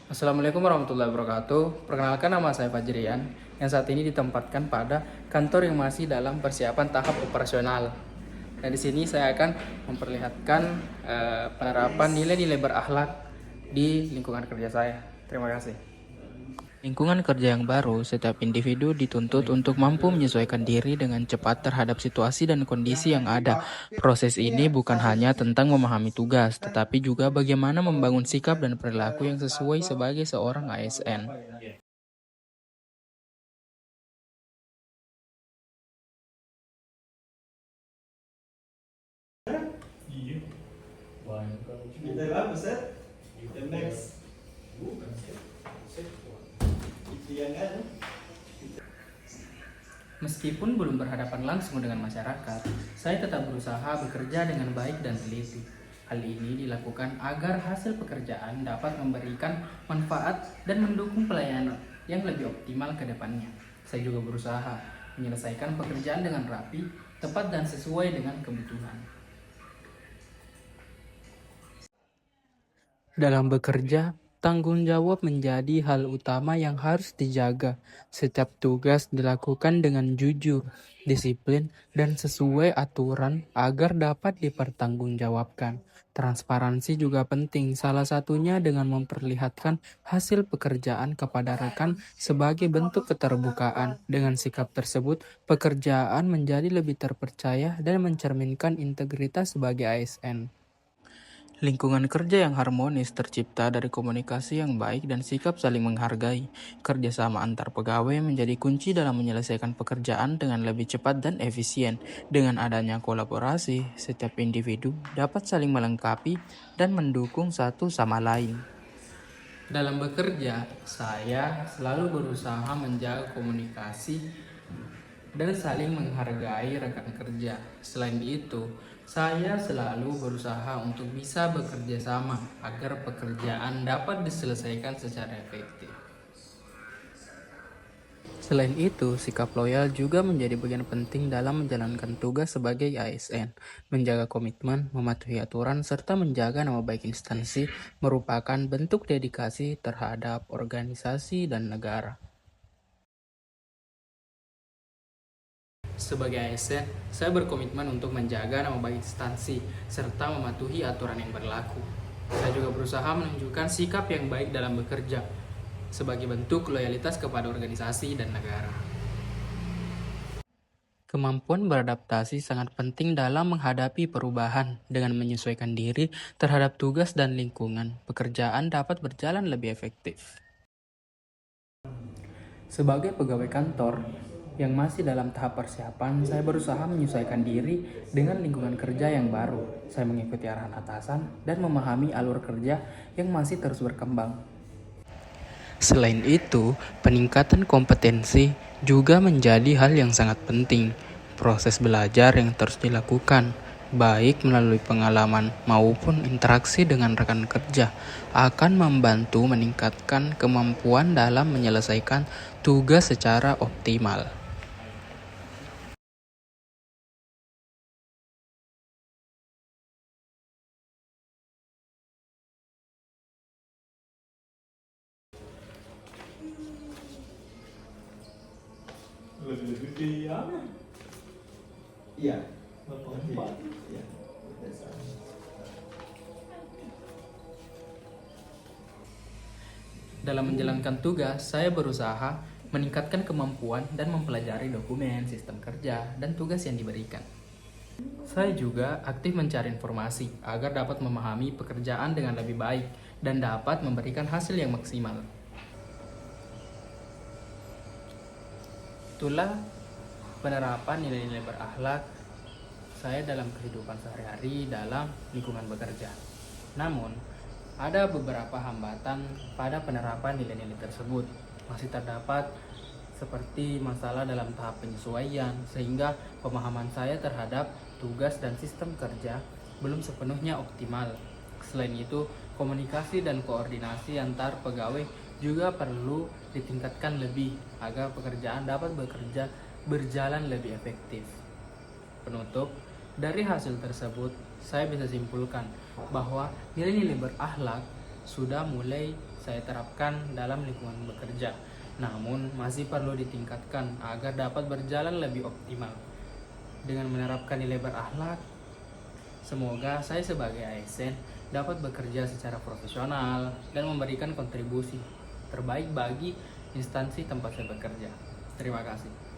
Assalamualaikum warahmatullahi wabarakatuh. Perkenalkan, nama saya Fajrian yang saat ini ditempatkan pada kantor yang masih dalam persiapan tahap operasional. Dan di sini saya akan memperlihatkan penerapan nilai-nilai berakhlak di lingkungan kerja saya. Terima kasih. Lingkungan kerja yang baru, setiap individu dituntut untuk mampu menyesuaikan diri dengan cepat terhadap situasi dan kondisi yang ada. Proses ini bukan hanya tentang memahami tugas, tetapi juga bagaimana membangun sikap dan perilaku yang sesuai sebagai seorang ASN. Kita apa set? The next. Itu yang ada. Meskipun belum berhadapan langsung dengan masyarakat, saya tetap berusaha bekerja dengan baik dan teliti. Hal ini dilakukan agar hasil pekerjaan dapat memberikan manfaat dan mendukung pelayanan yang lebih optimal ke depannya. Saya juga berusaha menyelesaikan pekerjaan dengan rapi, tepat dan sesuai dengan kebutuhan. Dalam bekerja, tanggung jawab menjadi hal utama yang harus dijaga. Setiap tugas dilakukan dengan jujur, disiplin, dan sesuai aturan agar dapat dipertanggungjawabkan. Transparansi juga penting, salah satunya dengan memperlihatkan hasil pekerjaan kepada rekan sebagai bentuk keterbukaan. Dengan sikap tersebut, pekerjaan menjadi lebih terpercaya dan mencerminkan integritas sebagai ASN. Lingkungan kerja yang harmonis tercipta dari komunikasi yang baik dan sikap saling menghargai. Kerjasama antar pegawai menjadi kunci dalam menyelesaikan pekerjaan dengan lebih cepat dan efisien. Dengan adanya kolaborasi, setiap individu dapat saling melengkapi dan mendukung satu sama lain. Dalam bekerja, saya selalu berusaha menjaga komunikasi dan saling menghargai rekan kerja. Selain itu, saya selalu berusaha untuk bisa bekerja sama agar pekerjaan dapat diselesaikan secara efektif. Selain itu, sikap loyal juga menjadi bagian penting dalam menjalankan tugas sebagai ASN. Menjaga komitmen, mematuhi aturan, serta menjaga nama baik instansi merupakan bentuk dedikasi terhadap organisasi dan negara. Sebagai ASN, saya berkomitmen untuk menjaga nama baik instansi serta mematuhi aturan yang berlaku. Saya juga berusaha menunjukkan sikap yang baik dalam bekerja sebagai bentuk loyalitas kepada organisasi dan negara. Kemampuan beradaptasi sangat penting dalam menghadapi perubahan. Dengan menyesuaikan diri terhadap tugas dan lingkungan, pekerjaan dapat berjalan lebih efektif. Sebagai pegawai kantor yang masih dalam tahap persiapan, saya berusaha menyesuaikan diri dengan lingkungan kerja yang baru. Saya mengikuti arahan atasan dan memahami alur kerja yang masih terus berkembang. Selain itu, peningkatan kompetensi juga menjadi hal yang sangat penting. Proses belajar yang terus dilakukan, baik melalui pengalaman maupun interaksi dengan rekan kerja, akan membantu meningkatkan kemampuan dalam menyelesaikan tugas secara optimal. Lebih gede ya? Iya. 84. Iya. Dalam menjalankan tugas, saya berusaha meningkatkan kemampuan dan mempelajari dokumen, sistem kerja, dan tugas yang diberikan. Saya juga aktif mencari informasi agar dapat memahami pekerjaan dengan lebih baik dan dapat memberikan hasil yang maksimal. Itulah penerapan nilai-nilai berakhlak saya dalam kehidupan sehari-hari dalam lingkungan bekerja. Namun, ada beberapa hambatan pada penerapan nilai-nilai tersebut. Masih terdapat seperti masalah dalam tahap penyesuaian, sehingga pemahaman saya terhadap tugas dan sistem kerja belum sepenuhnya optimal. Selain itu, komunikasi dan koordinasi antar pegawai juga perlu ditingkatkan lebih agar pekerjaan dapat berjalan lebih efektif. Penutup, dari hasil tersebut, saya bisa simpulkan bahwa nilai-nilai berakhlak sudah mulai saya terapkan dalam lingkungan bekerja, namun masih perlu ditingkatkan agar dapat berjalan lebih optimal. Dengan menerapkan nilai berakhlak, semoga saya sebagai ASN dapat bekerja secara profesional dan memberikan kontribusi terbaik bagi instansi tempat saya bekerja. Terima kasih.